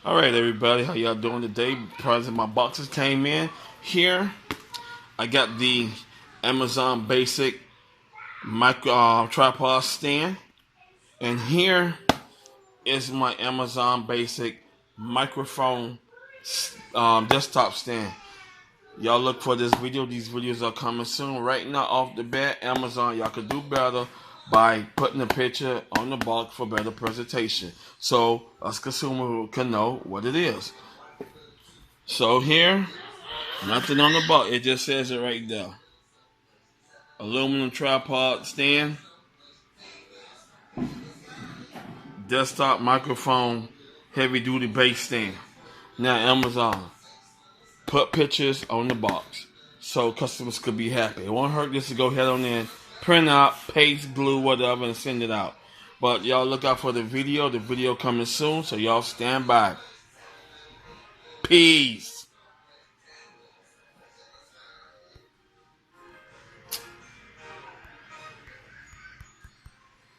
All right, everybody, how y'all doing today? Present, my boxes came in. Here, I got the Amazon Basic micro tripod stand, and here is my Amazon Basic microphone desktop stand. Y'all look for this video. These videos are coming soon. Right now, off the bat, Amazon, y'all could do better by putting a picture on the box for better presentation, so us consumers can know what it is. So here, nothing on the box. It just says it right there. Aluminum tripod stand, desktop microphone, heavy duty bass stand. Now Amazon, put pictures on the box so customers could be happy. It won't hurt just to go ahead on there, print out, paste, glue, whatever, and send it out. But y'all look out for the video. The video coming soon, so y'all stand by. Peace.